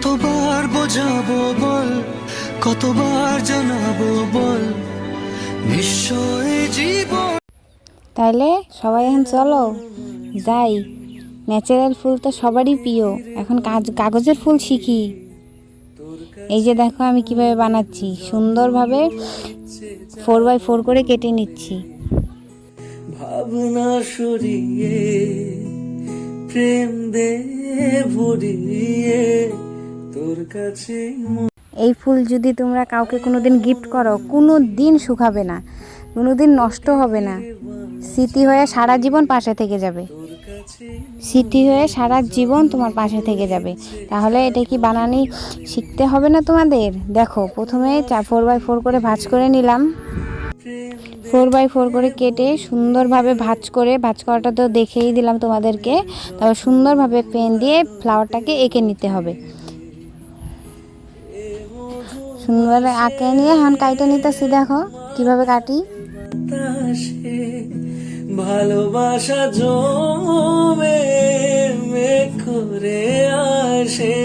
কতবার বোঝাবো বল, কতবার জানাবো বল, নিশ্চয় জীবন। তাইলে সবাই এখন চলো যাই, ন্যাচারাল ফুল তো সবারই প্রিয়, এখন কাগজের ফুল শিখি। এই যে দেখো আমি কিভাবে বানাচ্ছি, সুন্দরভাবে 4x4 করে কেটে নিচ্ছি। ভাবনা সরিয়ে প্রেম দে ভরিয়ে তোর কাছে। এই ফুল যদি তোমরা কাউকে কোনোদিন গিফট করো, কোনো দিন শুকাবে না, কোনো দিন নষ্ট হবে না, স্মৃতি হয়ে সারা জীবন পাশে থেকে যাবে, স্মৃতি হয়ে সারা জীবন তোমার পাশে থেকে যাবে। তাহলে এটা কি বানানি শিখতে হবে না তোমাদের? দেখো প্রথমে 4x4 করে ভাঁজ করে নিলাম, 4x4 করে কেটে সুন্দরভাবে ভাঁজ করাটা তো দেখেই দিলাম তোমাদেরকে। তারপর সুন্দরভাবে পেন দিয়ে ফ্লাওয়ারটাকে এঁকে নিতে হবে। সুন্দর আঁকে নিয়ে এখন কাইটে নিতেছি, দেখো কিভাবে কাটি। ভালোবাসা জমে করে আসে।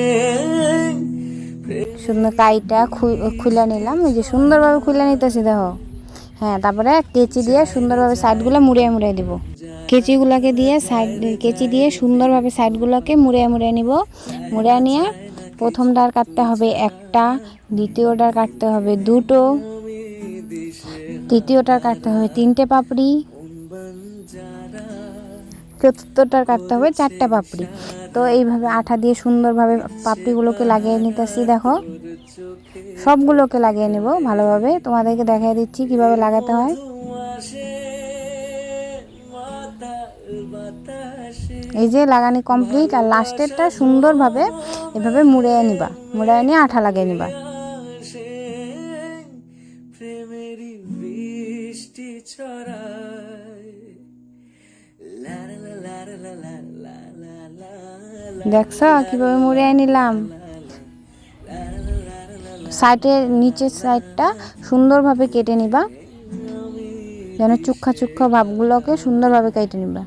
সুন্দর কাইটা খুলে নিলাম, এই যে সুন্দরভাবে খুলে নিতেছি দেখো। হ্যাঁ, তারপরে কেচি দিয়ে সুন্দরভাবে সাইডগুলো মুড়িয়ে দিব। কেচি দিয়ে সুন্দরভাবে সাইডগুলোকে মুড়িয়ে নিব। মুড়িয়ে নিয়ে প্রথমটার কাটতে হবে একটা, দ্বিতীয়টার কাটতে হবে দুটো, তৃতীয়টার কাটতে হবে 3টে পাপড়ি, চতুর্থটার কাটতে হবে 4টে পাপড়ি। তো এইভাবে আঠা দিয়ে সুন্দরভাবে পাপড়িগুলোকে লাগিয়ে নিতেছি। দেখো সবগুলোকে লাগিয়ে নেব ভালোভাবে, তোমাদেরকে দেখিয়ে দিচ্ছি কিভাবে লাগাতে হয়। এই যে লাগানি কমপ্লিট, আর লাস্টেরটা সুন্দরভাবে এভাবে মুড়িয়ে নিয়ে আঠা লাগিয়ে নিবা। দেখছো কিভাবে মুড়িয়ে নিলাম। সাইডের নিচের সাইডটা সুন্দরভাবে কেটে নিবা, যেন চুক্ষা ভাবগুলোকে সুন্দরভাবে কেটে নিবা।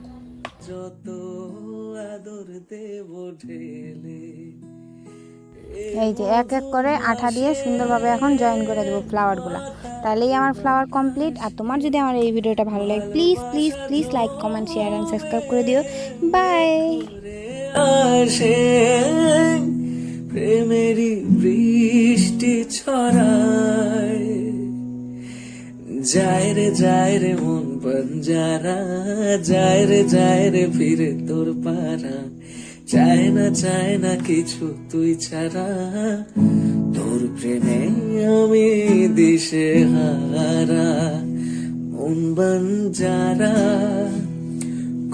এই যে এক এক করে আঠা দিয়ে সুন্দরভাবে এখন জয়েন করে দেবো ফ্লাওয়ারগুলো। তাহলেই আমার ফ্লাওয়ার কমপ্লিট। আর তোমার যদি আমার এই ভিডিওটা ভালো লাগে, please please please like, comment, share and subscribe করে দিও। বাই। প্রেমেরই বৃষ্টি ছড়ায়, যায় রে মন বঞ্জারা, যায় রে ফিরে তোর পারা, চায় না কিছু তুই ছাড়া, তোর প্রেমে আমি দিশে হারা, মন বঞ্জারা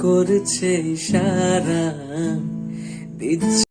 করছে ইশারা, দিচ্ছে